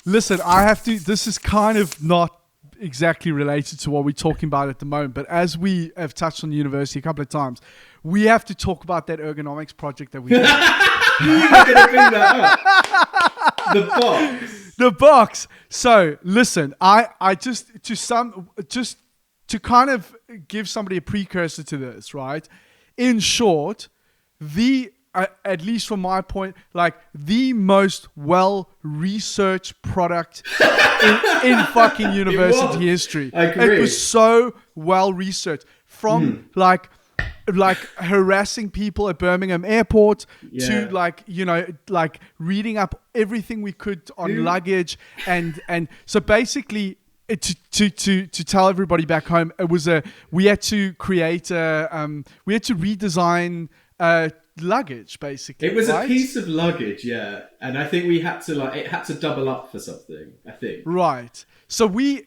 Listen, I have to. This is kind of not exactly related to what we're talking about at the moment, but as we have touched on the university a couple of times, we have to talk about that ergonomics project that we did. You were going to bring that up. The box. The box. So listen, I just to kind of give somebody a precursor to this, right? In short, at least from my point, like the most well-researched product in fucking university history. I agree. It was so well-researched from like harassing people at Birmingham Airport to like reading up everything we could on luggage and so basically to tell everybody back home, we had to redesign luggage basically. It was a piece of luggage, and I think we had to it had to double up for something, I think. Right. So we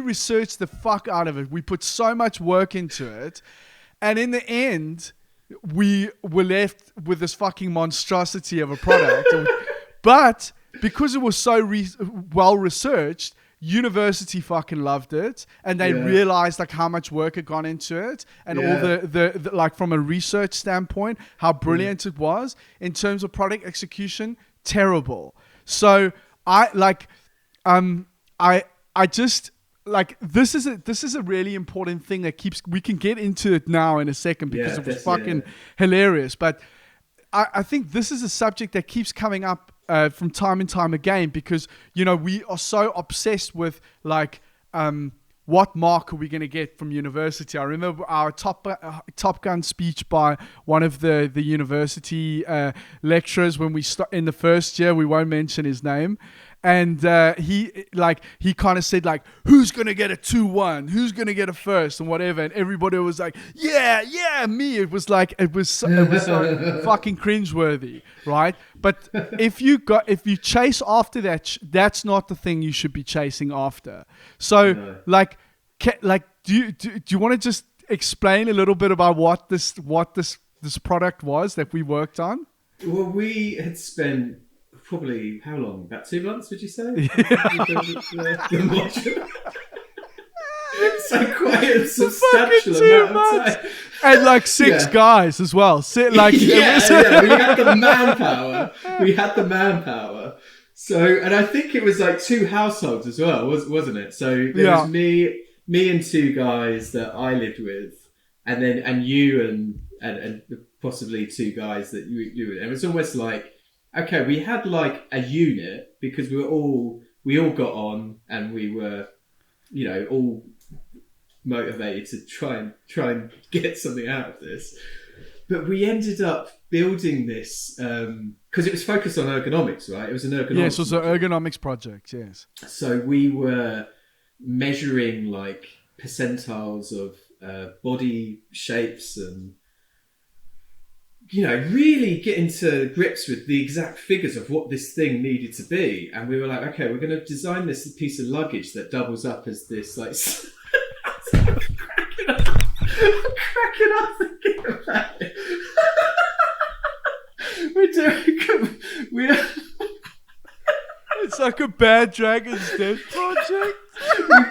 researched the fuck out of it. We put so much work into it, and in the end, we were left with this fucking monstrosity of a product. But because it was so well researched, university fucking loved it, and they realized like how much work had gone into it, and all the like from a research standpoint, how brilliant it was. In terms of product execution, terrible. So I just like this is a really important thing that we can get into it now in a second because it was fucking hilarious. But I think this is a subject that keeps coming up from time and time again because, you know, we are so obsessed with like what mark are we going to get from university. I remember our Top Gun speech by one of the university lecturers when we in the first year. We won't mention his name. And he kind of said like, who's going to get a 2-1? Who's going to get a first and whatever? And everybody was like, yeah, me. It was so fucking cringeworthy, right? But if you chase after that, that's not the thing you should be chasing after. So do you want to just explain a little bit about what this product was that we worked on? Well, we had spent probably how long? About 2 months, would you say? The module. So quite a substantial amount of time. And like 6 guys as well. We had the manpower. So, and I think it was like 2 households as well, wasn't it? So there was me and 2 guys that I lived with, and you and possibly 2 guys that you were. And it was almost like, okay, we had like a unit because we all got on and we were, you know, all motivated to try and get something out of this. But we ended up building this because it was focused on ergonomics, right? It was an ergonomics. Yes, it was an ergonomics project. Yes. So we were measuring like percentiles of body shapes and, you know, really getting to grips with the exact figures of what this thing needed to be. And we were like, okay, we're going to design this piece of luggage that doubles up as this, like, I'm cracking up thinking about it. It's like a bad Dragon's Den project. We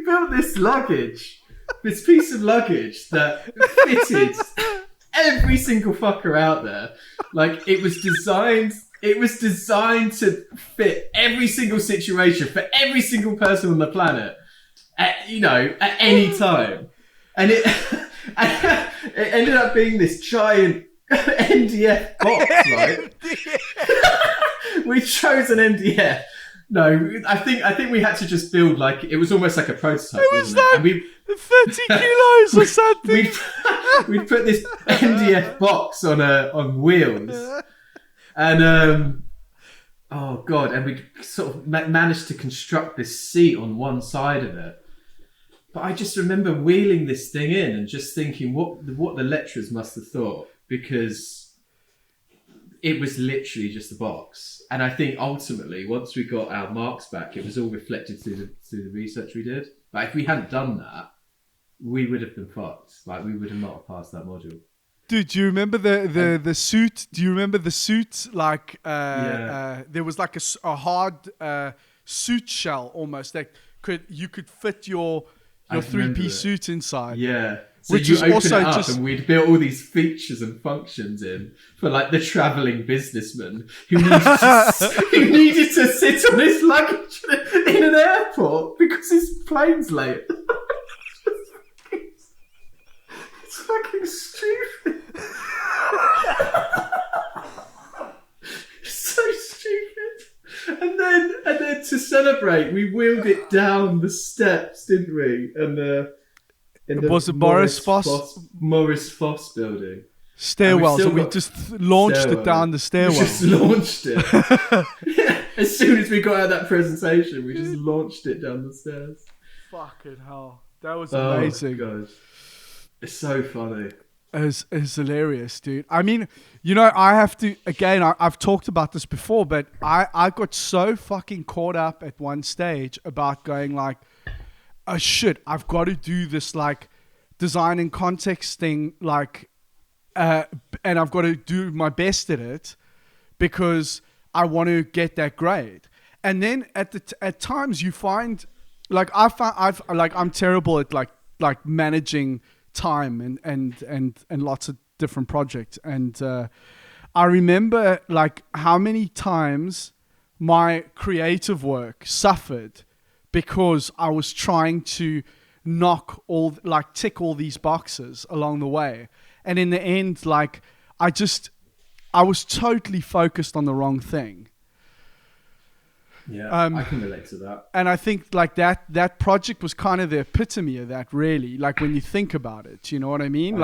built this luggage. This piece of luggage that fitted every single fucker out there. Like it was designed to fit every single situation for every single person on the planet at any time. And it ended up being this giant MDF box, right? We chose an MDF. No, I think we had to just build like it was almost like a prototype. It was like and 30 kilos or something. We put this MDF box on wheels, and oh god, and we sort of managed to construct this seat on one side of it. But I just remember wheeling this thing in and just thinking what the lecturers must have thought, because it was literally just a box. And I think ultimately, once we got our marks back, it was all reflected through the research we did. Like if we hadn't done that, we would have been fucked. Like we would have not passed that module. Dude, do you remember the suit? Do you remember the suit? Like, there was like a hard suit shell almost that you could fit your 3-piece suit inside. Yeah. So which you is open also it up just, and we'd build all these features and functions in for like the travelling businessman who needed to sit on his luggage in an airport because his plane's late. It's fucking stupid. It's so stupid. And then to celebrate, we wheeled it down the steps, didn't we? And it was the Morris Foss building. Stairwell, so we just launched it down the stairwell. We just launched it. As soon as we got out of that presentation, we just launched it down the stairs. Fucking hell. That was amazing. Oh, God. It's so funny. It's hilarious, dude. I mean, I have to, again, I've talked about this before, but I got so fucking caught up at one stage about going like, oh shit, I've got to do this like design and context thing, like, and I've got to do my best at it because I want to get that grade. And then at times you find, like, I'm terrible at like managing time and lots of different projects. And I remember like how many times my creative work suffered because I was trying to tick all these boxes along the way. And in the end, like, I was totally focused on the wrong thing. Yeah, I can relate to that. And I think like that project was kind of the epitome of that, really. Like when you think about it, you know what I mean?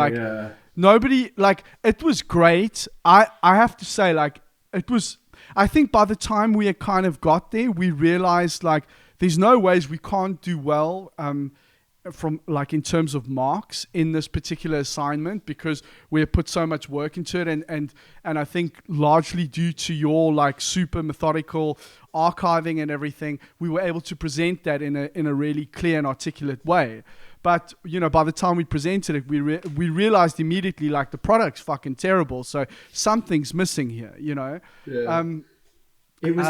Nobody, like, it was great. I have to say, like, I think by the time we had kind of got there, we realized like, there's no ways we can't do well from like in terms of marks in this particular assignment because we have put so much work into it and I think largely due to your like super methodical archiving and everything, we were able to present that in a really clear and articulate way. But by the time we presented it, we realized immediately like the product's fucking terrible, so something's missing here. Yeah. It was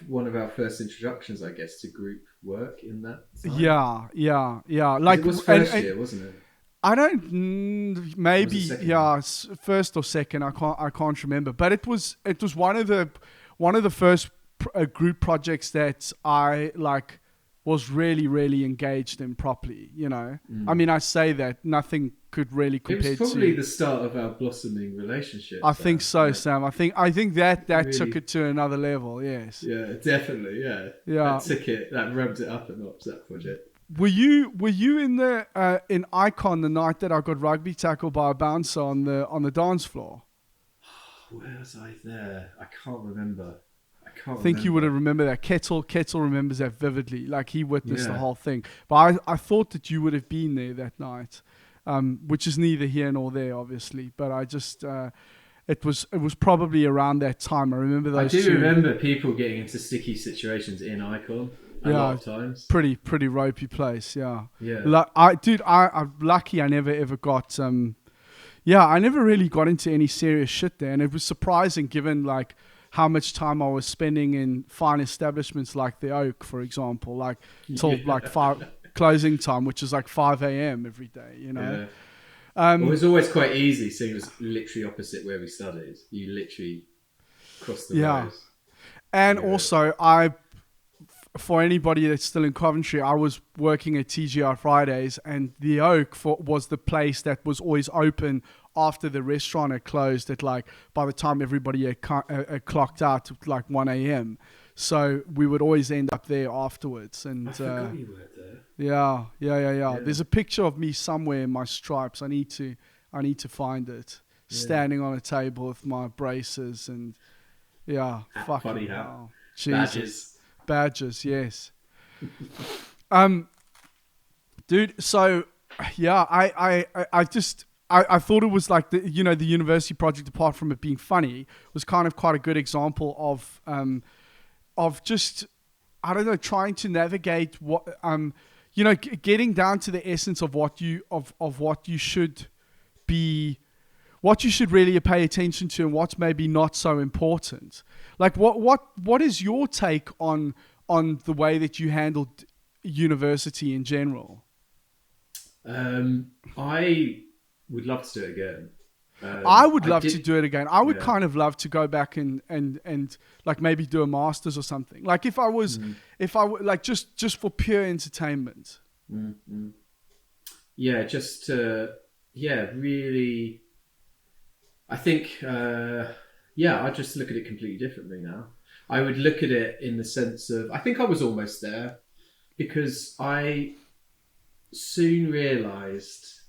one of our first introductions, I guess, to group work in that time. Yeah. Like it was first year, wasn't it? I don't maybe first or second. I can't remember, but it was one of the first group projects that I like was really, really engaged in properly. I mean, I say that nothing could really compare to. It was probably the start of our blossoming relationship. I think so, Sam. I think that really took it to another level. Yes. Yeah, definitely. Yeah. Yeah. That rubbed it up a notch. That project. Were you in the in Icon the night that I got rugby tackled by a bouncer on the dance floor? Where was I there? I can't remember. I think you would have remembered that. Kettle remembers that vividly. Like he witnessed the whole thing. But I thought that you would have been there that night, which is neither here nor there, obviously. But I just, it was probably around that time. I remember those. I do remember people getting into sticky situations in Icon a lot of times. Pretty ropey place. Yeah. Yeah. I'm lucky. I never ever got. I never really got into any serious shit there, and it was surprising given like how much time I was spending in fine establishments like the Oak, for example, like till like 5 closing time, which is like 5 a.m. every day, Yeah. It was always quite easy, seeing it was literally opposite where we studied. You literally crossed the road. And also, for anybody that's still in Coventry, I was working at TGR Fridays, and the Oak was the place that was always open after the restaurant had closed at like, by the time everybody had clocked out at like 1 a.m. So we would always end up there afterwards. And I forgot you worked there. Yeah. There's a picture of me somewhere in my stripes. I need to find it. Standing on a table with my braces and funny hat. Oh, Jesus. Badges, yes. Dude, so I thought it was like the university project, apart from it being funny, was kind of quite a good example of just, I don't know, trying to navigate what getting down to the essence of what you should be what you should really pay attention to and what's maybe not so important. Like what is your take on the way that you handled university in general? I would love to do it again. I would love to do it again. I would kind of love to go back and like maybe do a master's or something. Like if I like just for pure entertainment. Mm-hmm. Yeah, just really. I think I just look at it completely differently now. I would look at it in the sense of I think I was almost there because I soon realised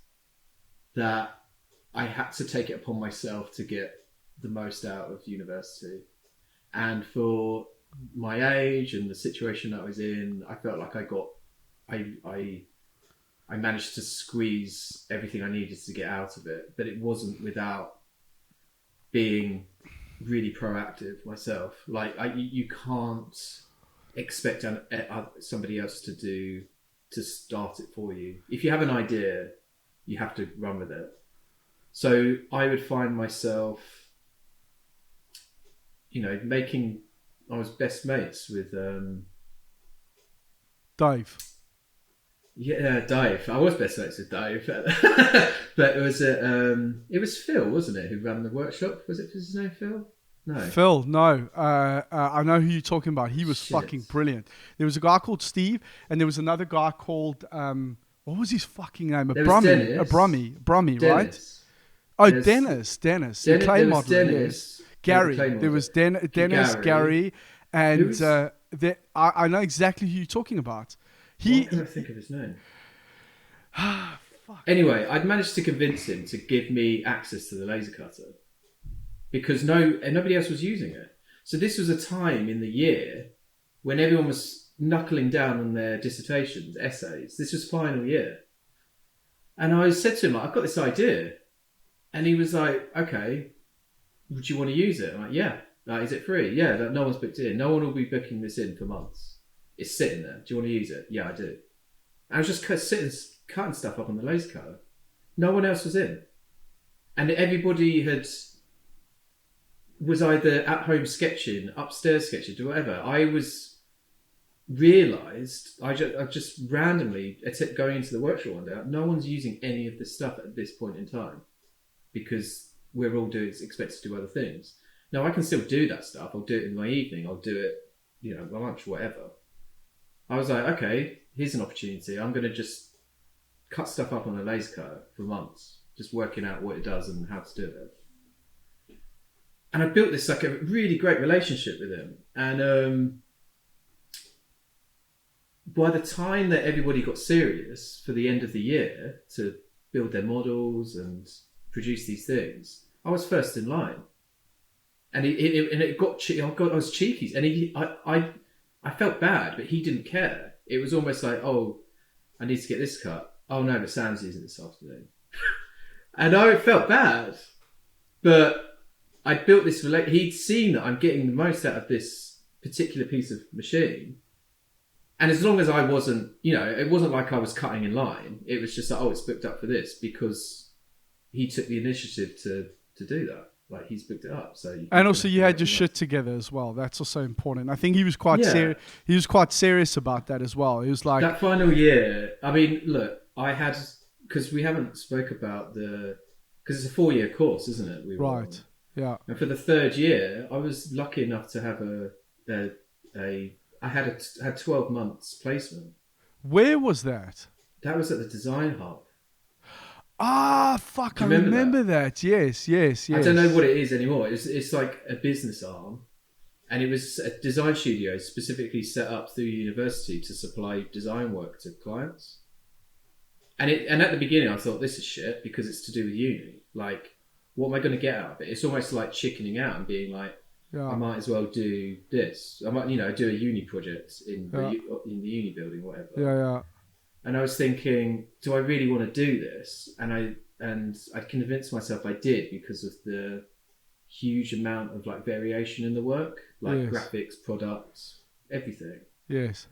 that I had to take it upon myself to get the most out of university. And for my age and the situation that I was in, I felt like I managed to squeeze everything I needed to get out of it, but it wasn't without being really proactive myself. Like you can't expect somebody else to start it for you. If you have an idea, you have to run with it. So I would find myself, I was best mates with Dave. Yeah, Dave. I was best mates with Dave, but it was Phil, wasn't it, who ran the workshop? Was his name Phil? No. Phil, no. I know who you're talking about. He was fucking brilliant. There was a guy called Steve, and there was another guy called what was his fucking name? Brummy, right? Oh, Dennis, the clay model. Yes. Gary. There was Dennis, Gary, and I know exactly who you're talking about. Why can I think of his name? Anyway, I'd managed to convince him to give me access to the laser cutter because nobody else was using it. So this was a time in the year when everyone was knuckling down on their dissertations, essays. This was final year. And I said to him, I've got this idea. And he was like, okay, would you want to use it? I'm like, yeah. Like, is it free? Yeah, no one's booked it in. No one will be booking this in for months. It's sitting there. Do you want to use it? Yeah, I do. I was just cutting stuff up on the laser cutter. No one else was in. And everybody was either at home sketching, upstairs sketching, or whatever. I just randomly going into the workshop one day. No one's using any of this stuff at this point in time because we're all expected to do other things. Now I can still do that stuff. I'll do it in my evening. I'll do it, my lunch, whatever. I was like, okay, here's an opportunity. I'm going to just cut stuff up on a laser cutter for months, just working out what it does and how to do it. And I built this like a really great relationship with him. And by the time that everybody got serious for the end of the year to build their models and produce these things, I was first in line. And I was cheeky. And I felt bad, but he didn't care. It was almost like, oh, I need to get this cut. Oh no, but Sam's using it this afternoon. And I felt bad. But I built this he'd seen that I'm getting the most out of this particular piece of machine. And as long as I wasn't, it wasn't like I was cutting in line. It was just like, oh, it's booked up for this because he took the initiative to do that. Like he's booked it up, and also you had your shit together as well. That's also important. I think he was quite serious. He was quite serious about that as well. He was like that final year. I mean, look, I had because we haven't spoke about because it's a 4-year course, isn't it? Right. Yeah. And for the third year, I was lucky enough to have I had 12 months placement. Where was that? That was at the Design Hub. Ah, fuck! I remember that. Yes. I don't know what it is anymore. It's like a business arm, and it was a design studio specifically set up through university to supply design work to clients. And at the beginning, I thought this is shit because it's to do with uni. Like, what am I going to get out of it? It's almost like chickening out and being like, I might as well do this. I might, do a uni project in the uni building, or whatever. Yeah. And I was thinking, do I really want to do this? And I convinced myself I did because of the huge amount of like variation in the work, like graphics, products, everything. Yes.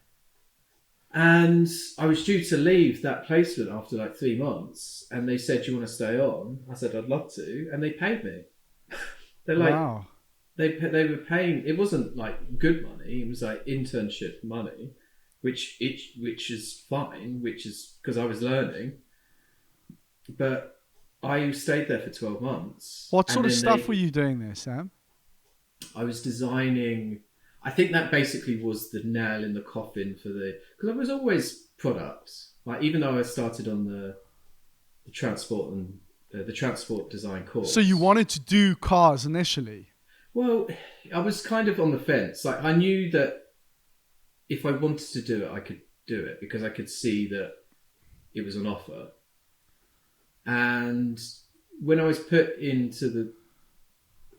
And I was due to leave that placement after like 3 months, and they said, "Do you want to stay on?" I said, "I'd love to," and they paid me. They're like, wow. they were paying. It wasn't like good money. It was like internship money, which is fine, which is because I was learning. But I stayed there for 12 months. What sort of stuff were you doing there, Sam? I was designing. I think that basically was the nail in the coffin for because I was always product. Like, even though I started on the transport and the transport design course. So you wanted to do cars initially? Well, I was kind of on the fence. Like, I knew that if I wanted to do it, I could do it because I could see that it was an offer. And when I was put into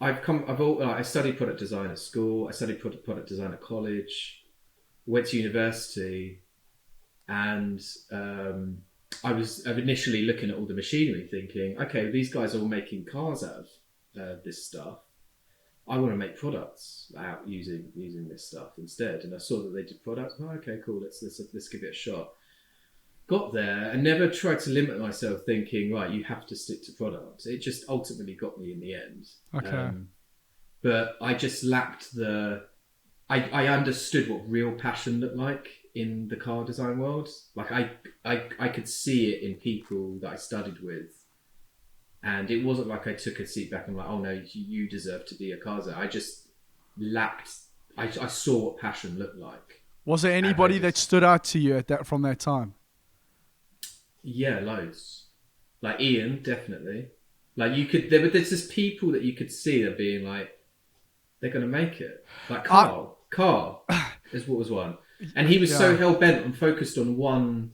I studied product design at school. I studied product design at college. Went to university, and I was initially looking at all the machinery, thinking, okay, these guys are all making cars out of this stuff. I want to make products out using this stuff instead. And I saw that they did products. Oh, okay, cool. Let's give it a shot. Got there and never tried to limit myself, thinking, right, you have to stick to products. It just ultimately got me in the end. Okay. But I just lacked I understood what real passion looked like in the car design world. Like, I could see it in people that I studied with. And it wasn't like I took a seat back and like, oh no, you deserve to be a car designer. I just lacked, I saw what passion looked like. Was there anybody that stood out to you from that time? Yeah, loads. Like Ian, definitely. Like, there's just people that you could see that being like, they're going to make it. Like Carl is what was one. And he was so hell-bent and focused on one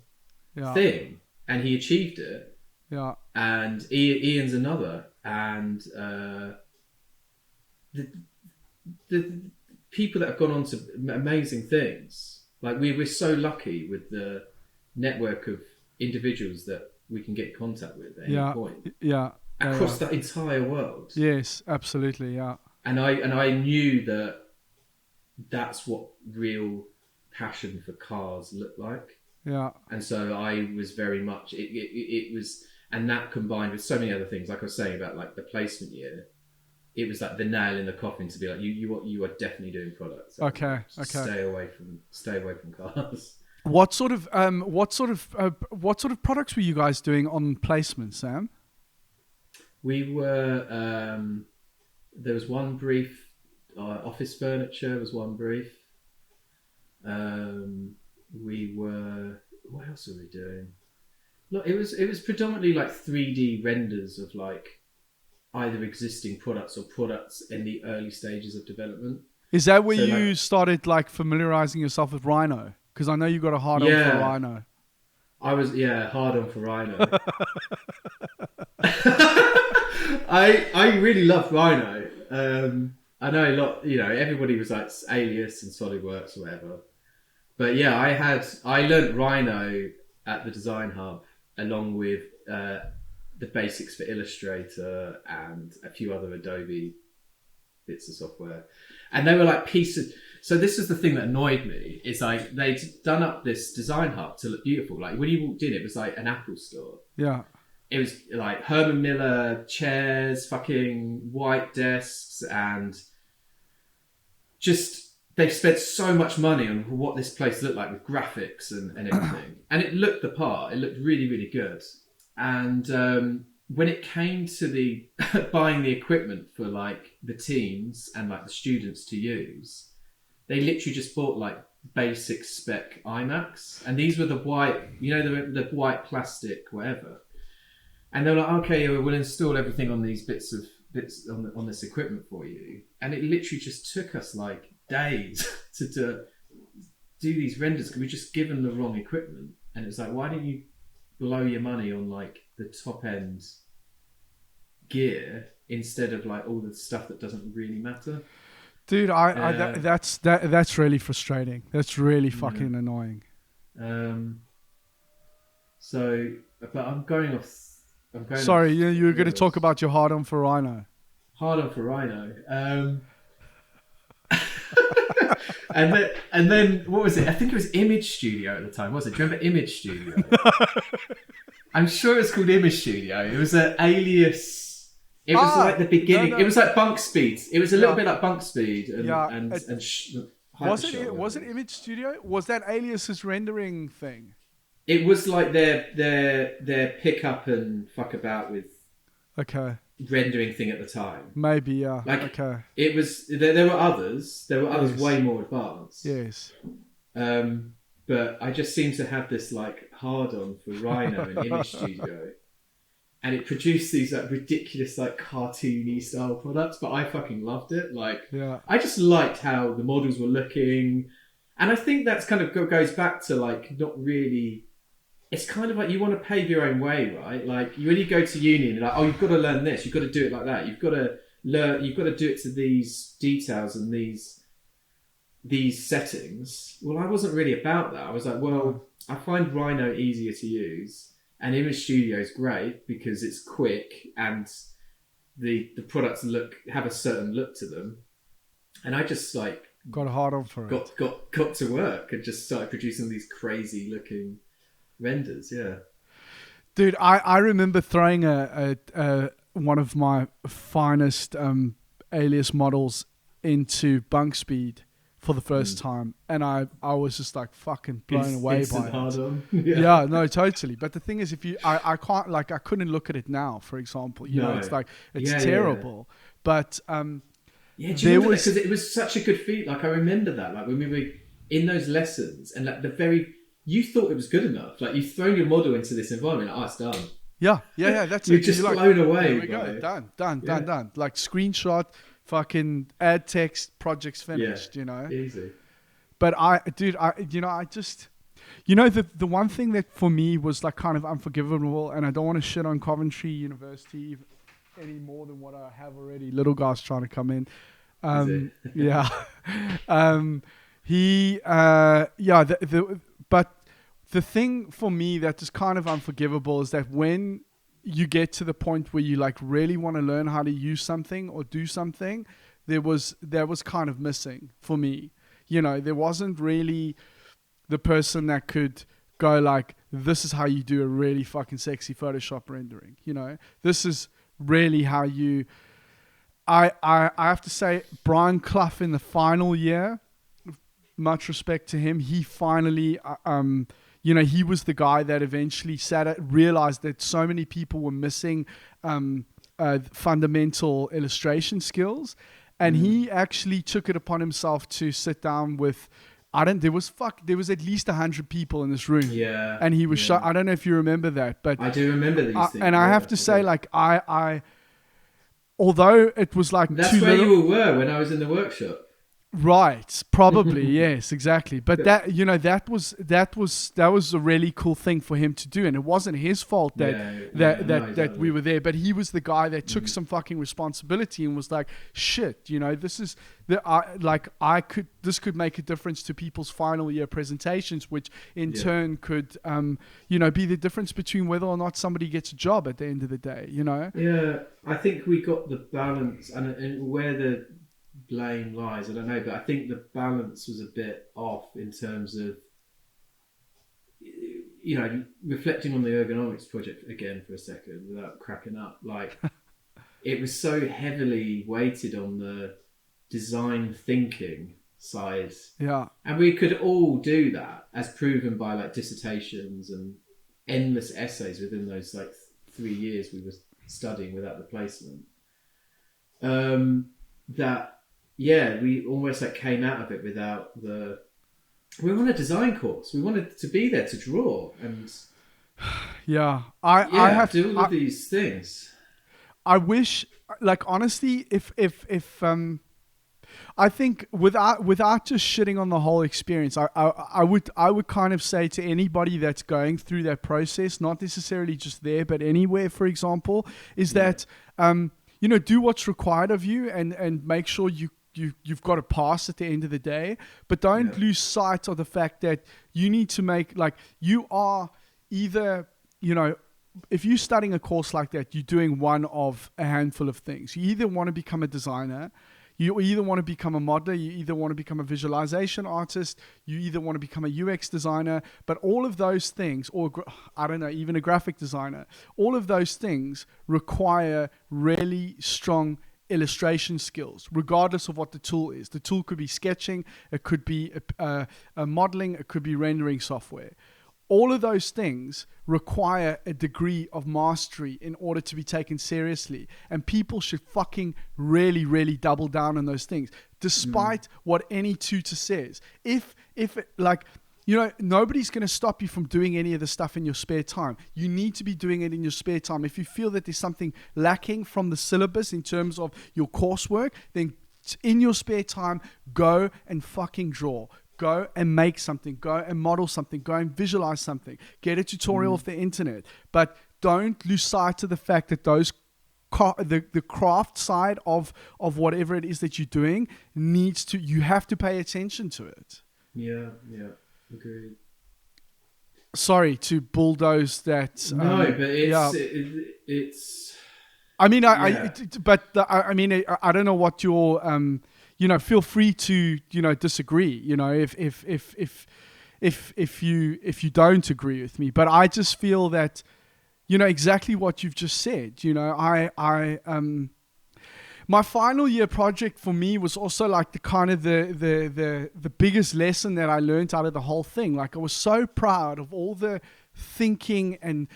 thing, and he achieved it. Yeah. And Ian's another. And the people that have gone on to amazing things. Like, we're so lucky with the network of individuals that we can get in contact with at any point. Yeah. Across the entire world. Yes, absolutely, yeah. And I knew that that's what real passion for cars looked like. Yeah. And so I was very much it was, and that combined with so many other things, like I was saying about like the placement year, it was like the nail in the coffin to be like, you are definitely doing products. Okay. Stay away from cars. What sort of products were you guys doing on placement, Sam? We were there was one brief. Office furniture was one brief. We were. What else were we doing? Look, it was predominantly like 3D renders of like either existing products or products in the early stages of development. Is that where you started like familiarizing yourself with Rhino? Because I know you got a hard on for Rhino. I was hard on for Rhino. I really loved Rhino. I know a lot, everybody was like Alias and SolidWorks or whatever. But yeah, I learned Rhino at the Design Hub along with the basics for Illustrator and a few other Adobe bits of software. And they were like pieces. So this is the thing that annoyed me. It's like they'd done up this Design Hub to look beautiful. Like when you walked in, it was like an Apple store. Yeah. It was like Herman Miller chairs, fucking white desks, and just they've spent so much money on what this place looked like with graphics and everything. And it looked the part. It looked really, really good. And when it came to the buying the equipment for like the teams and like the students to use, they literally just bought like basic spec iMacs. And these were the white, the white plastic, whatever. And they were like, okay, we'll install everything on these bits on this equipment for you. And it literally just took us like days to do these renders because we just given the wrong equipment. And it's like, why don't you blow your money on like the top end gear instead of like all the stuff that doesn't really matter? Dude, that's really frustrating. That's really fucking annoying. So, but I'm going off. Sorry, you were going to talk about your hard on for Rhino. Hard on for Rhino. and then what was it? I think it was Image Studio at the time, was it? Do you remember Image Studio? I'm sure it's called Image Studio. It was an alias. It was like the beginning. It was like Bunk Speed. It was a little bit like Bunk Speed. Was it Image Studio? Was that Alias's rendering thing? It was like their pick up and fuck about with rendering thing at the time. Maybe, yeah. It was there were others. There were others way more advanced. Yes. But I just seem to have this like hard on for Rhino and Image Studio. And it produced these like ridiculous like cartoony style products, but I fucking loved it. I just liked how the models were looking. And I think that's kind of goes back to like not really. It's kind of like you want to pave your own way, right? Like when you go to uni and you're like, oh, you've got to learn this, you've got to do it like that, you've got to learn, you've got to do it to these details and these settings. Well, I wasn't really about that. I was like, well, I find Rhino easier to use, and Image Studio is great because it's quick and the products have a certain look to them, and I just like got a hard on for it. Got to work and just started producing these crazy looking renders. Dude, I remember throwing a one of my finest alias models into Bunk Speed for the first time, and I was just like fucking blown away by it. Yeah, no, totally. But the thing is, I can't, like, I couldn't look at it now, for example. You know, it's like it's terrible. Yeah. But do you remember because it was such a good feat. Like I remember that, like when we were in those lessons, and like you thought it was good enough. Like you've thrown your model into this environment. Like, it's done. Yeah. That's You're just blown away. There we go. Done. Like screenshot, fucking add text, project's finished. You know, easy. But the one thing that for me was like kind of unforgivable, and I don't want to shit on Coventry University any more than what I have already. Little guy's trying to come in. But the thing for me that is kind of unforgivable is that when you get to the point where you like really want to learn how to use something or do something, that was kind of missing for me. You know, there wasn't really the person that could go like, this is how you do a really fucking sexy Photoshop rendering. You know, this is really how you. I have to say, Brian Clough in the final year, much respect to him. He finally, he was the guy that eventually realized that so many people were missing fundamental illustration skills, and he actually took it upon himself to sit down with. There was at least 100 people in this room. Yeah, and he was I don't know if you remember that, but I do remember these things. And I have to say, like I, although it was like that's where you were when I was in the workshop. Right, probably. Yes, exactly. But that was a really cool thing for him to do, and it wasn't his fault that we were there. But he was the guy that took some fucking responsibility and was like, "Shit, this is this could make a difference to people's final year presentations, which in turn could be the difference between whether or not somebody gets a job at the end of the day. You know." Yeah, I think we got the balance and where the blame lies, I don't know, but I think the balance was a bit off in terms of, reflecting on the ergonomics project again for a second without cracking up. Like, it was so heavily weighted on the design thinking side. Yeah. And we could all do that, as proven by like dissertations and endless essays within those like 3 years we were studying without the placement. We almost like came out of it without we were on a design course. We wanted to be there to draw and I have to do all of these things. I wish, like, honestly, if I think without just shitting on the whole experience, I would kind of say to anybody that's going through that process, not necessarily just there but anywhere, for example, is that do what's required of you and make sure you've got to pass at the end of the day, but don't lose sight of the fact that you need to make, like, you are either, if you're studying a course like that, you're doing one of a handful of things. You either want to become a designer, You either want to become a modeler, you either want to become a visualization artist, you either want to become a UX designer, but all of those things, or I don't know, even a graphic designer, all of those things require really strong illustration skills, regardless of what the tool is. The tool could be sketching, it could be a modeling, it could be rendering software. All of those things require a degree of mastery in order to be taken seriously. And people should fucking really, really double down on those things, despite what any tutor says. If like, you know, nobody's going to stop you from doing any of the stuff in your spare time. You need to be doing it in your spare time. If you feel that there's something lacking from the syllabus in terms of your coursework, then in your spare time, go and fucking draw. Go and make something. Go and model something. Go and visualize something. Get a tutorial off the internet. But don't lose sight of the fact that those the craft side of whatever it is that you're doing you have to pay attention to it. Yeah, agreed. Sorry to bulldoze that. No, but it's. I mean, I don't know what your feel free to disagree. If you don't agree with me, but I just feel that exactly what you've just said. My final year project for me was also like the biggest lesson that I learned out of the whole thing. Like, I was so proud of all the thinking and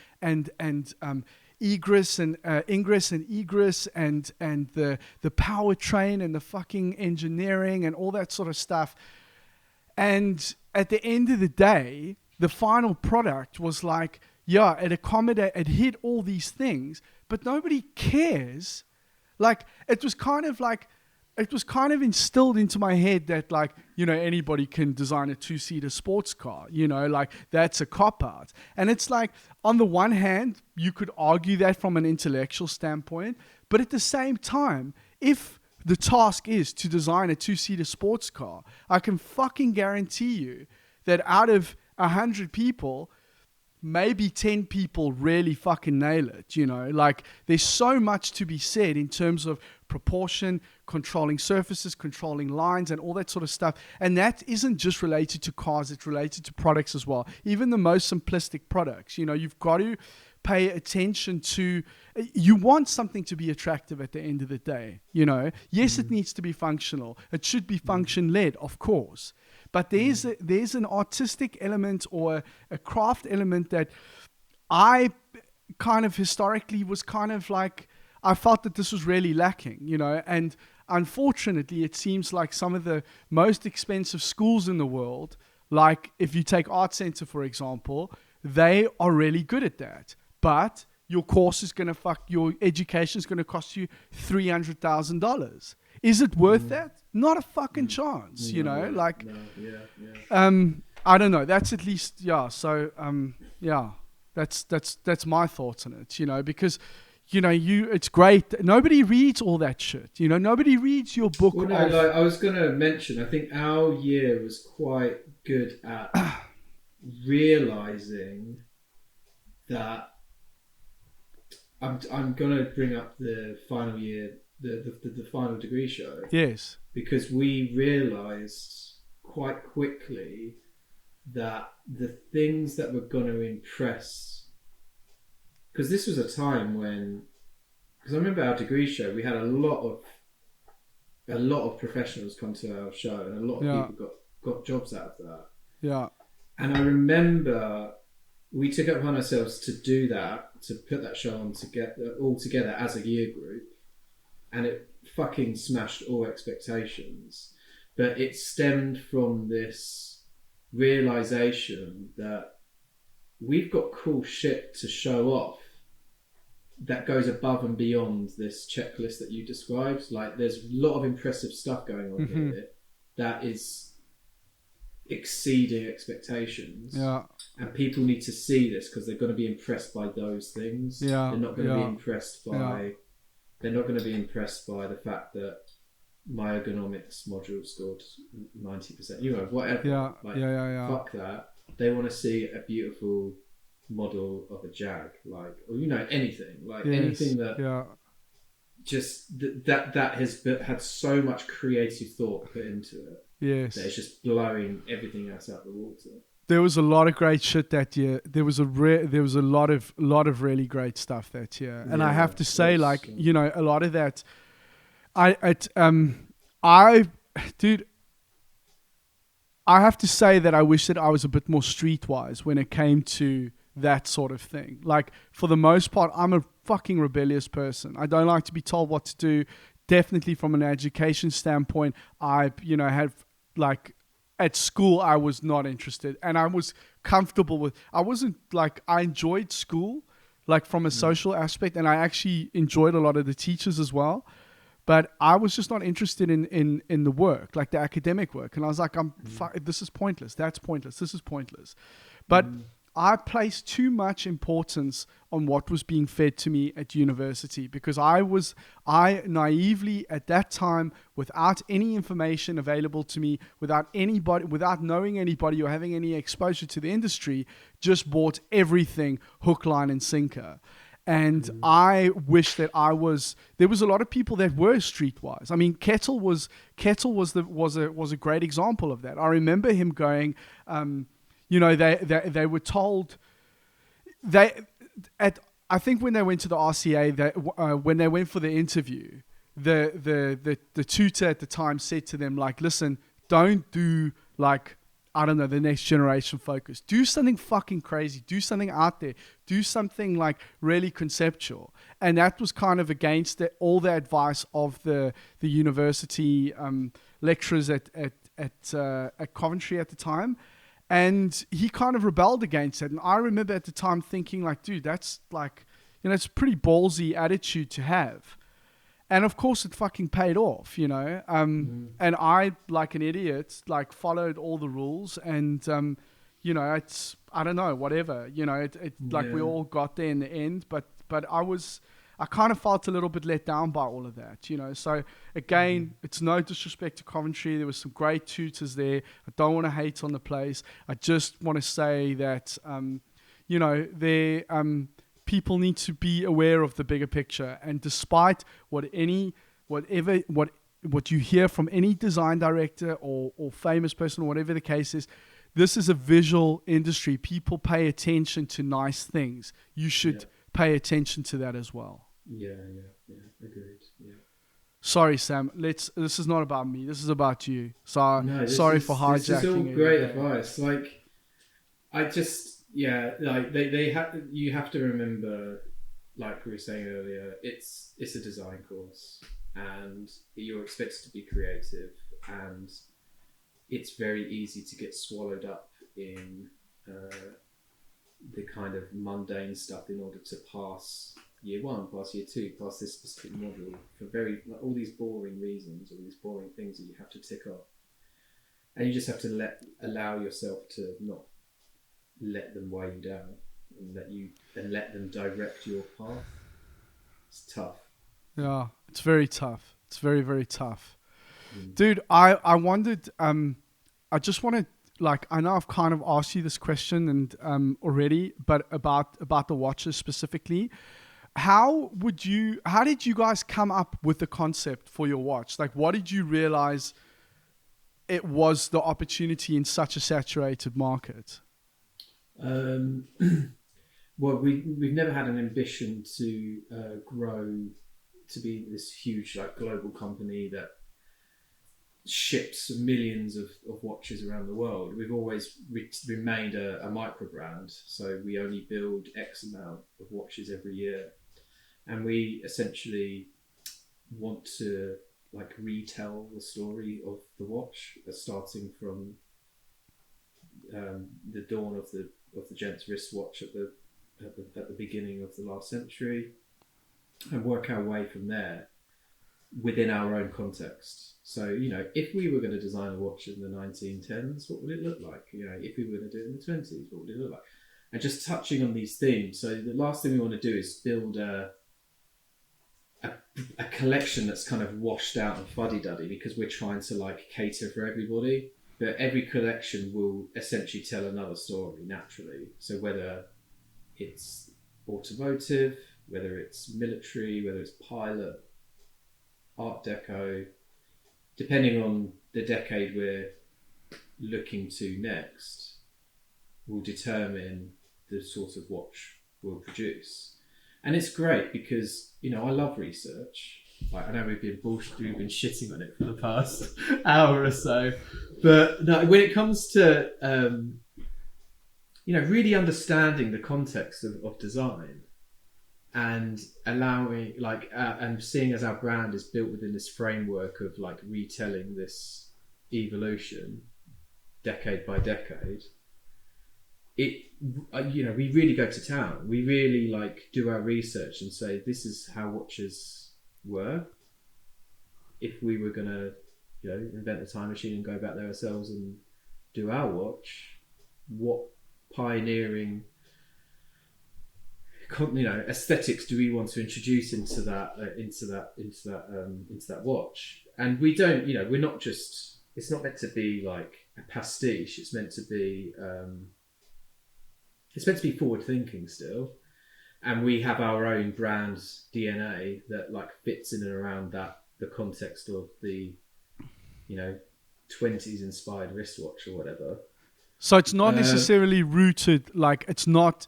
egress and ingress and egress and the powertrain and the fucking engineering and all that sort of stuff. And at the end of the day, the final product was like, it hit all these things, but nobody cares. Like, it was kind of instilled into my head that, like, anybody can design a 2-seater sports car, like, that's a cop-out. And it's like, on the one hand, you could argue that from an intellectual standpoint, but at the same time, if the task is to design a 2-seater sports car, I can fucking guarantee you that out of 100 people, maybe 10 people really fucking nail it, like, there's so much to be said in terms of proportion, controlling surfaces, controlling lines, and all that sort of stuff. And that isn't just related to cars, it's related to products as well. Even the most simplistic products, you've got to pay attention to, you want something to be attractive at the end of the day, Yes, it needs to be functional. It should be function-led, of course. But there's an artistic element or a craft element that I kind of historically was kind of like, I felt that this was really lacking, and unfortunately it seems like some of the most expensive schools in the world, like if you take Art Center, for example, they are really good at that. But your course is your education is going to cost you $300,000. Is it worth that? Not a fucking chance, like, I don't know. That's at least, So, that's my thoughts on it, because, it's great. Nobody reads all that shit, nobody reads your book. Well, no, like I was going to mention, I think our year was quite good at realizing that I'm going to bring up the final year, the final degree show. Yes. Because we realized quite quickly that the things that were going to impress, because this was a time when, because I remember our degree show, we had a lot of professionals come to our show, and a lot of people got jobs out of that. Yeah. And I remember we took it upon ourselves to do that, to put that show on all together as a year group, and it fucking smashed all expectations. But it stemmed from this realization that we've got cool shit to show off that goes above and beyond this checklist that you described. Like, there's a lot of impressive stuff going on here that is exceeding expectations. Yeah. And people need to see this because they're going to be impressed by those things. Yeah. They're not going to be impressed by they're not going to be impressed by the fact that my ergonomics module scored 90%. Whatever. Fuck that. They want to see a beautiful model of a Jag, like, or anything, like anything that just that has had so much creative thought put into it. Yes. That it's just blowing everything else out the water. There was a lot of great shit that year. There was a lot of really great stuff that year. And I have to say, like, you know, a lot of that, dude, I have to say that I wish that I was a bit more streetwise when it came to that sort of thing. Like, for the most part, I'm a fucking rebellious person. I don't like to be told what to do. Definitely from an education standpoint, I at school, I was not interested, and I was comfortable with, I enjoyed school, like from a social aspect, and I actually enjoyed a lot of the teachers as well. But I was just not interested in the work, like the academic work. And I was like, this is pointless. That's pointless. This is pointless. But I placed too much importance on what was being fed to me at university, because I naively at that time, without any information available to me, without knowing anybody or having any exposure to the industry, just bought everything hook, line, and sinker. And I wish that there was a lot of people that were streetwise. I mean, Kettle was a great example of that. I remember him going, you know, they were told, I think when they went to the RCA, when they went for the interview, the tutor at the time said to them, like, listen, don't do like, I don't know, the next generation focus. Do something fucking crazy. Do something out there. Do something like really conceptual. And that was kind of against all the advice of the university lecturers at Coventry at the time. And he kind of rebelled against it. And I remember at the time thinking, like, dude, that's like, you know, it's a pretty ballsy attitude to have. And of course it fucking paid off, you know. And I, like an idiot, like followed all the rules, and you know, it's, I don't know, whatever, you know, like we all got there in the end, but I kind of felt a little bit let down by all of that, you know. So again, it's no disrespect to Coventry. There was some great tutors there. I don't want to hate on the place. I just want to say that, you know, people need to be aware of the bigger picture. And despite what you hear from any design director or famous person, or whatever the case is, this is a visual industry. People pay attention to nice things. You should pay attention to that as well. Yeah, agreed. Yeah. Sorry, Sam. This is not about me. This is about you. So no, sorry for hijacking. This is all great advice. Like, I just, like you have to remember, like we were saying earlier, it's a design course, and you're expected to be creative, and it's very easy to get swallowed up in the kind of mundane stuff in order to pass year one, pass year two, pass this specific module, for all these boring reasons, all these boring things that you have to tick off. And you just have to allow yourself to not let them weigh you down, and let them direct your path. It's tough. Yeah, it's very tough. It's very, very tough. Dude, I wondered, I just want to, like, I know I've kind of asked you this question and already, but about the watches specifically. How did you guys come up with the concept for your watch? Like, what did you realize it was the opportunity in such a saturated market? Well, we've never had an ambition to grow to be this huge, like, global company that ships millions of watches around the world. We've always remained a micro brand, so we only build X amount of watches every year, and we essentially want to, like, retell the story of the watch, starting from the dawn of the gents' wristwatch at the beginning of the last century, and work our way from there within our own context. So, you know, if we were going to design a watch in the 1910s, what would it look like? You know, if we were going to do it in the 20s, what would it look like? And just touching on these themes. So the last thing we want to do is build a collection that's kind of washed out and fuddy-duddy, because we're trying to, like, cater for everybody. But every collection will essentially tell another story naturally. So whether it's automotive, whether it's military, whether it's pilot, Art Deco, depending on the decade we're looking to next, will determine the sort of watch we'll produce. And it's great because, you know, I love research. Like, I know we've been shitting on it for the past hour or so, but no, when it comes to you know, really understanding the context of design and allowing, like, and seeing as our brand is built within this framework of like retelling this evolution decade by decade, it, you know, we really go to town. We really like do our research and say, this is how watches were. If we were gonna, you know, invent a time machine and go back there ourselves and do our watch, what pioneering, you know, aesthetics do we want to introduce into that watch? And we don't, you know, we're not just, it's not meant to be like a pastiche. It's meant to be forward thinking still. And we have our own brand DNA that like fits in and around that, the context of the, you know, 20s inspired wristwatch or whatever. So it's not necessarily rooted, like it's not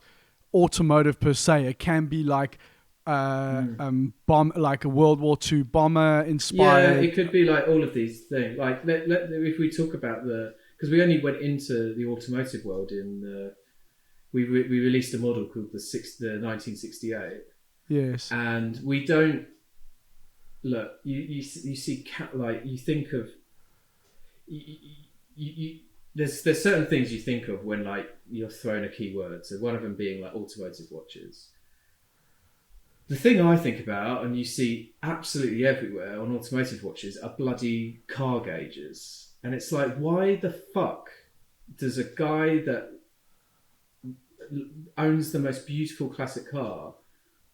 automotive per se. It can be like bomb, like a World War II bomber inspired. Yeah, it could be like all of these things. Like if we talk about because we only went into the automotive world in we released a model called the 1968. Yes. And we don't look. You see like you think of you there's certain things you think of when like you're thrown a keyword. So one of them being like automotive watches. The thing I think about, and you see absolutely everywhere on automotive watches, are bloody car gauges. And it's like, why the fuck does a guy that owns the most beautiful classic car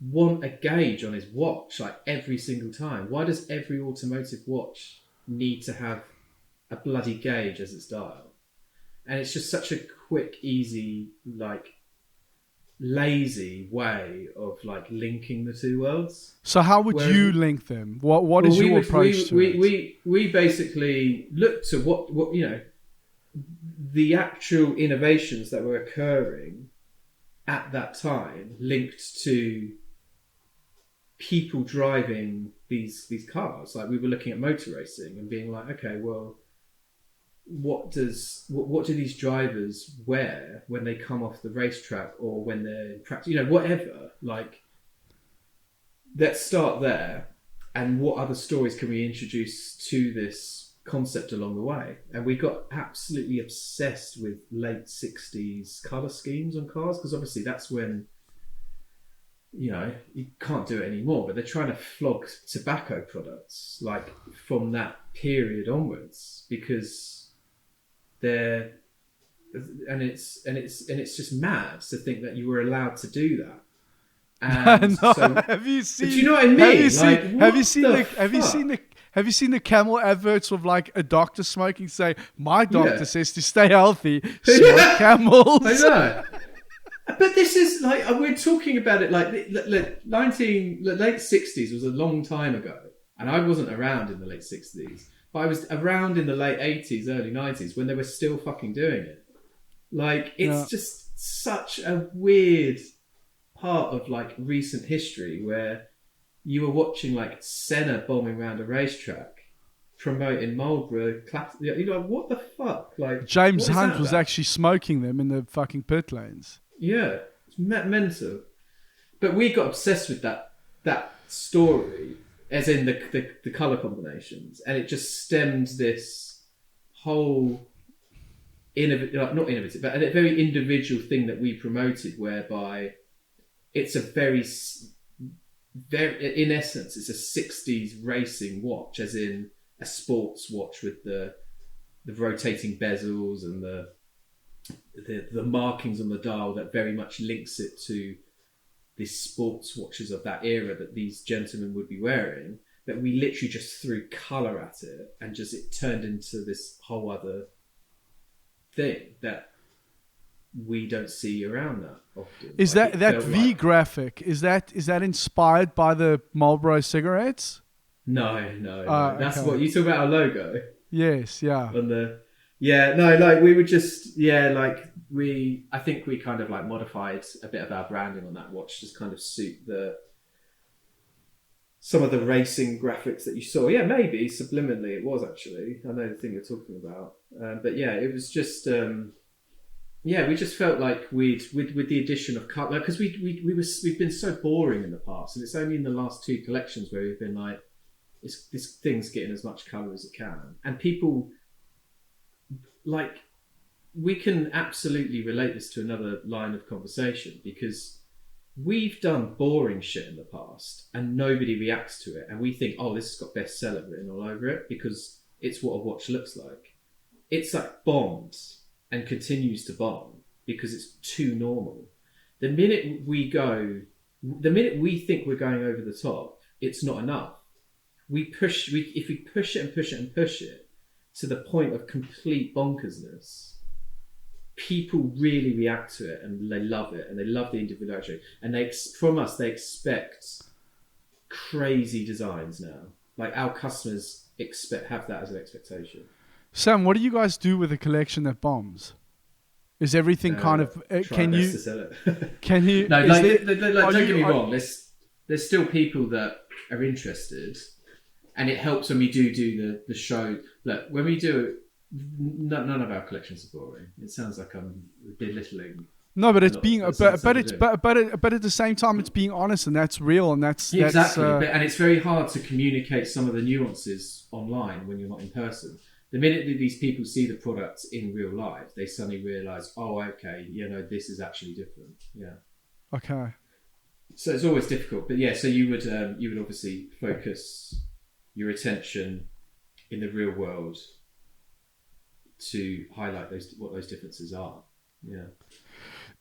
want a gauge on his watch like every single time? Why does every automotive watch need to have a bloody gauge as its dial? And it's just such a quick, easy, like lazy way of like linking the two worlds. So how would you link them? What is your approach to it? We basically looked to what you know, the actual innovations that were occurring at that time linked to people driving these cars. Like we were looking at motor racing and being like, okay, well, what do these drivers wear when they come off the racetrack or when they're in practice, you know, whatever. Like, let's start there, and what other stories can we introduce to this concept along the way? And we got absolutely obsessed with late 60s color schemes on cars, because obviously that's when, you know, you can't do it anymore, but they're trying to flog tobacco products like from that period onwards, because it's just mad to think that you were allowed to do that. And no, so, have you seen? Do you know what I mean? Have you seen the Camel adverts of like a doctor smoking? Say, my doctor says to stay healthy, smoke Camels. I know. But this is like, we're talking about it like late 60s was a long time ago, and I wasn't around in the late 60s. But I was around in the late 80s, early 90s when they were still fucking doing it. Like, it's just such a weird part of like recent history where you were watching like Senna bombing around a racetrack, promoting Marlboro. You know, what the fuck? Like, James Hunt was actually smoking them in the fucking pit lanes. Yeah, it's mental. But we got obsessed with that story, as in the colour combinations, and it just stemmed this whole not innovative, but a very individual thing that we promoted, whereby it's a very, in essence, it's a 60s racing watch, as in a sports watch with the rotating bezels and the markings on the dial that very much links it to the sports watches of that era that these gentlemen would be wearing, that we literally just threw colour at it, and just it turned into this whole other thing that we don't see around that often. Is like that V graphic, is that inspired by the Marlboro cigarettes? No. That's okay. what you talk about our logo. Yes, yeah. On the no, like we would just I think we kind of like modified a bit of our branding on that watch to kind of suit some of the racing graphics that you saw. Yeah, maybe subliminally it was actually. I know the thing you're talking about, but yeah, it was just we just felt like with the addition of color, because we've been so boring in the past, and it's only in the last two collections where we've been like, this thing's getting as much color as it can, and people like, we can absolutely relate this to another line of conversation, because we've done boring shit in the past and nobody reacts to it, and we think, oh, this has got bestseller written all over it because it's what a watch looks like. It's like bombed and continues to bomb because it's too normal. The minute we think we're going over the top, it's not enough. If we push it and push it and push it to the point of complete bonkersness, people really react to it and they love it, and they love the individuality, and from us they expect crazy designs now. Like, our customers have that as an expectation. Sam, what do you guys do with a collection that bombs? Is everything kind of can you to sell it? Can you no, like, don't get me wrong, there's still people that are interested, and it helps when we do the show. Look, when we do it, none of our collections are boring. It sounds like I'm belittling. No, but it's being, but at the same time, it's being honest, and that's real, and that's exactly. And it's very hard to communicate some of the nuances online when you're not in person. The minute that these people see the products in real life, they suddenly realise, oh, okay, this is actually different. Yeah. Okay. So it's always difficult, but yeah. So you would obviously focus your attention in the real world to highlight what those differences are. Yeah.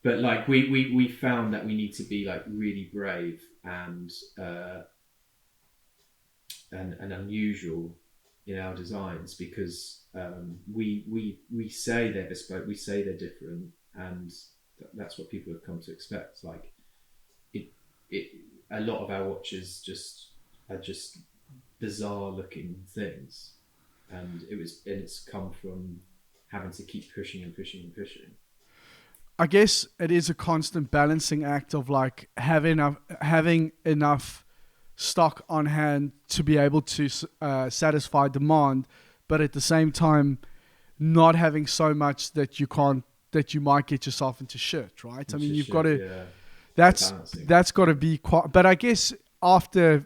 But like we found that we need to be like really brave and unusual in our designs, because we say they're bespoke, we say they're different, and that's what people have come to expect. Like a lot of our watches are just bizarre looking things, and it's come from having to keep pushing and pushing and pushing. I guess it is a constant balancing act of like having enough stock on hand to be able to satisfy demand, but at the same time not having so much that you might get yourself into shit, right? I mean, you've got to. Yeah. That's got to be quite. But I guess after,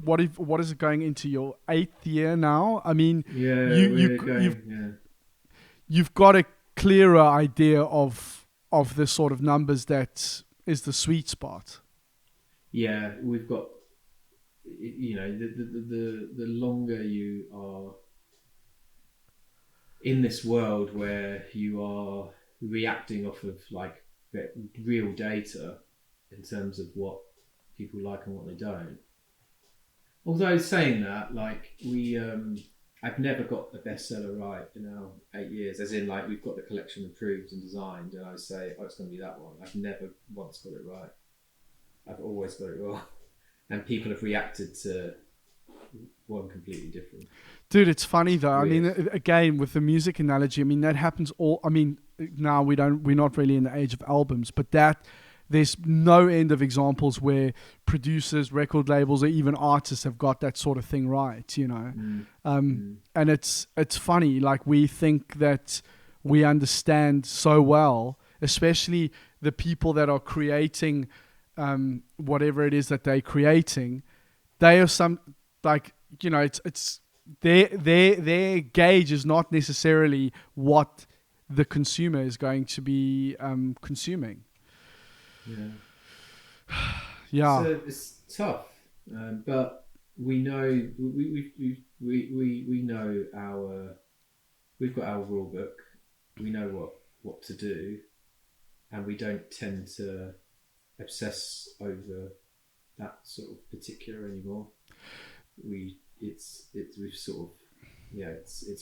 what is it, going into your 8th year now? I mean, you've got a clearer idea of the sort of numbers that is the sweet spot. Yeah, we've got, the longer you are in this world where you are reacting off of like real data in terms of what people like and what they don't. Although saying that, like I've never got the bestseller right in our 8 years, as in like we've got the collection approved and designed, and I say, oh, it's going to be that one. I've never once got it right. I've always got it wrong, and people have reacted to one completely different. Dude, it's funny though. Weird. I mean, again, with the music analogy, I mean that happens all. I mean, now we're not really in the age of albums, but there's no end of examples where producers, record labels, or even artists have got that sort of thing right, And it's funny, like we think that we understand so well, especially the people that are creating whatever it is that they're creating. They are it's their gauge is not necessarily what the consumer is going to be consuming. Yeah. So it's tough, but we know we know we've got our rule book. We know what to do, and we don't tend to obsess over that sort of particular anymore. It's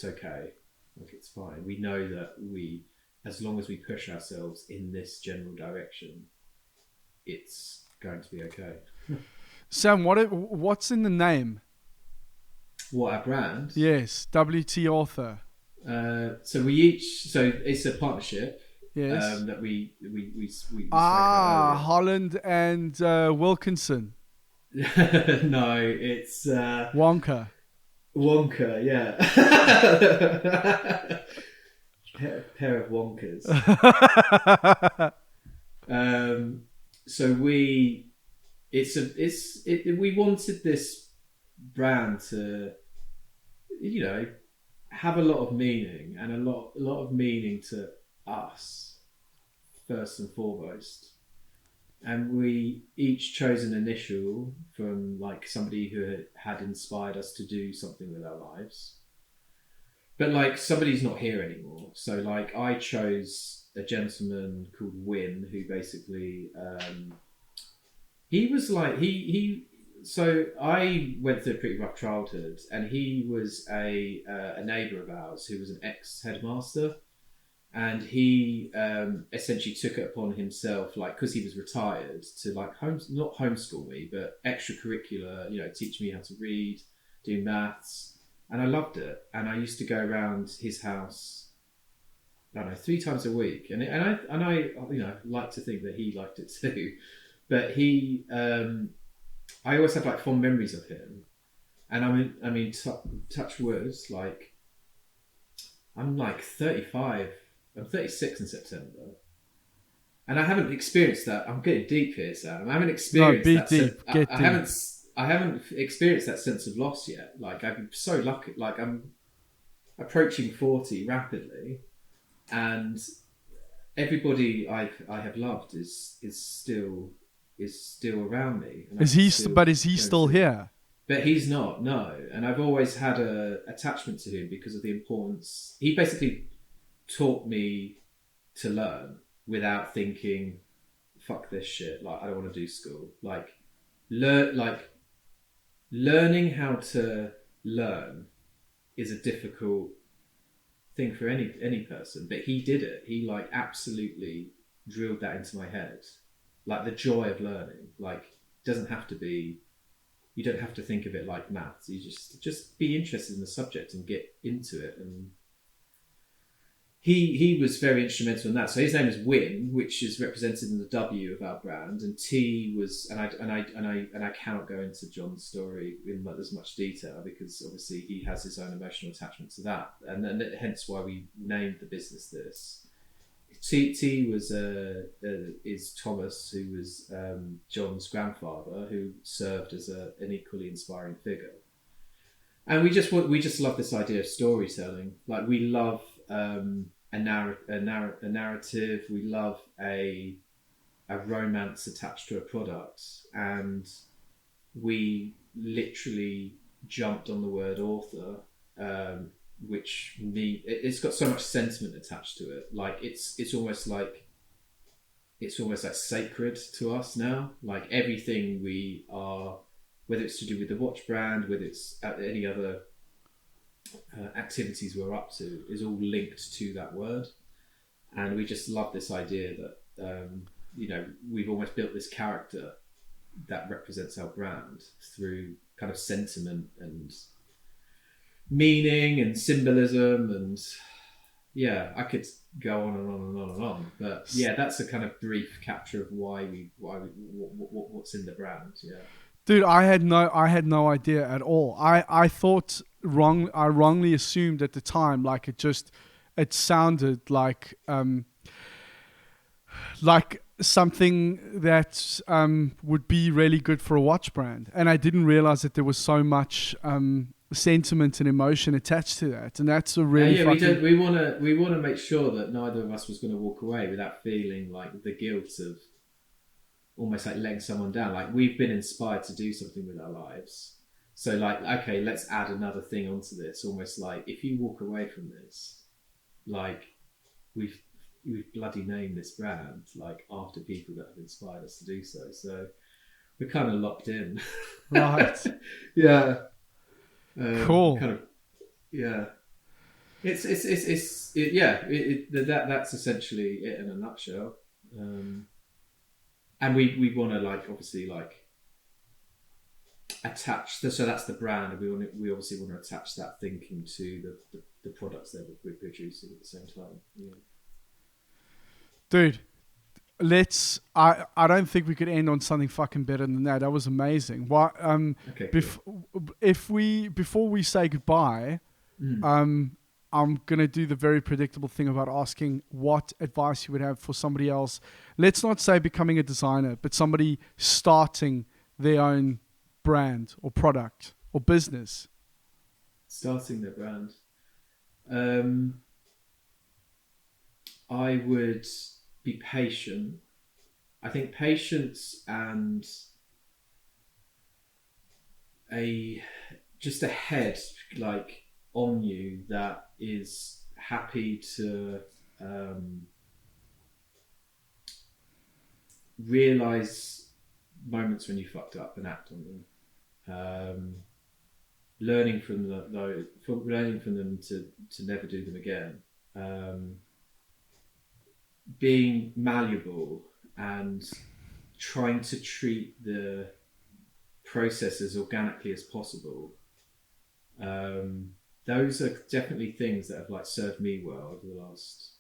okay. Like, it's fine. We know that as long as we push ourselves in this general direction, it's going to be okay. Sam, what's in the name? What, our brand? Yes, WT author. So it's a partnership. Yes. That we Holland and Wilkinson. No, it's Wonka. Wonka, yeah. pair of Wonkers. So we wanted this brand to, you know, have a lot of meaning, and a lot of meaning to us first and foremost. And we each chose an initial from like somebody who had inspired us to do something with our lives. But like somebody's not here anymore. So like I chose a gentleman called Win, who basically he was like so I went through a pretty rough childhood, and he was a neighbour of ours who was an ex-headmaster. And he essentially took it upon himself, like, because he was retired, to like not homeschool me, but extracurricular, you know, teach me how to read, do maths, and I loved it. And I used to go around his house, I don't know, 3 times a week, and I you know, like to think that he liked it too. But he, I always have like fond memories of him, and I mean, touch words, like I'm like 35. I'm 36 in September, and I haven't experienced that. I'm getting deep here, Sam. I haven't experienced I haven't experienced that sense of loss yet. Like I'm so lucky. Like I'm approaching 40 rapidly, and everybody I have loved is still around me. Is he still here? But he's not. No, and I've always had a attachment to him because of the importance. He basically taught me to learn without thinking, fuck this shit, like I don't want to do school. Like learning how to learn is a difficult thing for any person, but he did it. He like absolutely drilled that into my head, like the joy of learning. Like you don't have to think of it like maths. You just be interested in the subject and get into it. And he was very instrumental in that. So his name is Win, which is represented in the W of our brand, and T was, and I cannot go into Jon's story in as much detail because obviously he has his own emotional attachment to that, and then hence why we named the business this. T was is Thomas, who was Jon's grandfather, who served as an equally inspiring figure. And we just love this idea of storytelling. Like we love a narrative. We love a romance attached to a product, and we literally jumped on the word author, which it's got so much sentiment attached to it. Like it's almost like sacred to us now. Like everything we are, whether it's to do with the watch brand, whether it's any other activities we're up to, is all linked to that word. And we just love this idea that you know, we've almost built this character that represents our brand through kind of sentiment and meaning and symbolism. And yeah, I could go on and on and on and on, but yeah, that's a kind of brief capture of what's in the brand. Yeah. Dude, I had no idea at all. I thought I wrongly assumed at the time, like it sounded like something that would be really good for a watch brand, and I didn't realize that there was so much sentiment and emotion attached to that. And that's a really we want to make sure that neither of us was going to walk away without feeling like the guilt of almost like letting someone down. Like we've been inspired to do something with our lives, so like, okay, let's add another thing onto this. Almost like if you walk away from this, like we've bloody named this brand like after people that have inspired us to do so. So we're kind of locked in. Right. Yeah. Cool. Kind of. Yeah. That's essentially it in a nutshell. And we want to like obviously like attach. So that's the brand. We obviously want to attach that thinking to the products that we're producing at the same time. Yeah. Dude, I don't think we could end on something fucking better than that. That was amazing. Why? Okay. Before we say goodbye, I'm gonna do the very predictable thing about asking what advice you would have for somebody else. Let's not say becoming a designer, but somebody starting their own brand or product or business. Starting their brand. I would be patient. I think patience and just a head like on you that is happy to realize moments when you fucked up and act on them. Learning from them to never do them again. Being malleable and trying to treat the process as organically as possible. Those are definitely things that have like served me well over the last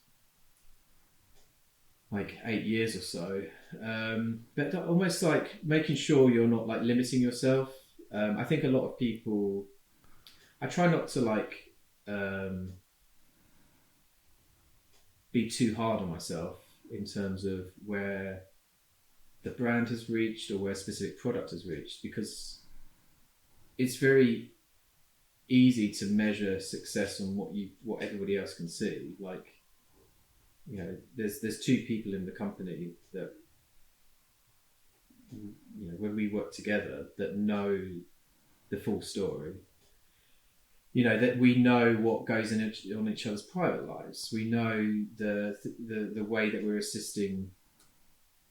like 8 years or so. But almost like making sure you're not like limiting yourself. I think a lot of people, I try not to like be too hard on myself in terms of where the brand has reached or where a specific product has reached, because it's very easy to measure success on what everybody else can see. Like, you know, there's two people in the company that, you know, when we work together, that know the full story. You know, that we know what goes on each other's private lives. We know the way that we're assisting,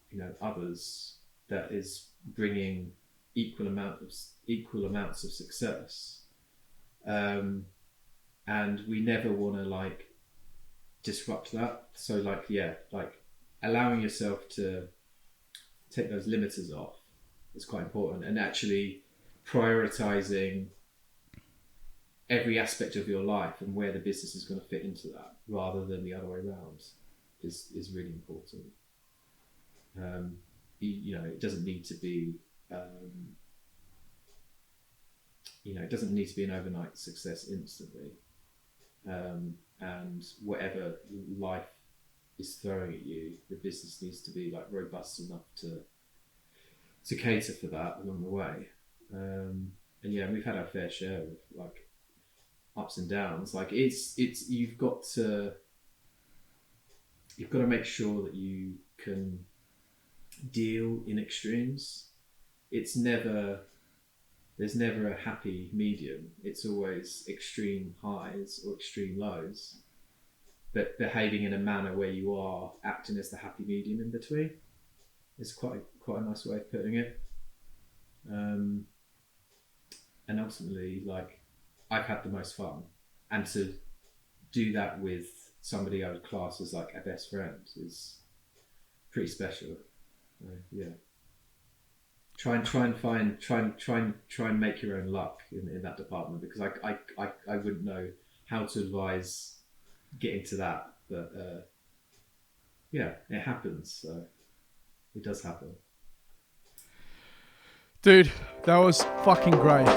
you know, others, that is bringing equal amounts of success. And we never want to like disrupt that. So like, yeah, like allowing yourself to take those limiters off is quite important, and actually prioritizing every aspect of your life and where the business is going to fit into that, rather than the other way around, is really important. You know, it doesn't need to be, you know, it doesn't need to be an overnight success instantly. And whatever life is throwing at you, the business needs to be like robust enough to cater for that along the way. And yeah, we've had our fair share of like ups and downs. Like it's you've got to make sure that you can deal in extremes. There's never a happy medium. It's always extreme highs or extreme lows, but behaving in a manner where you are acting as the happy medium in between is quite a nice way of putting it. And ultimately, like, I've had the most fun, and to do that with somebody I would class as like a best friend is pretty special. Yeah. Try and make your own luck in that department, because I wouldn't know how to advise getting to that, but yeah, it happens. So it does happen. Dude, that was fucking great.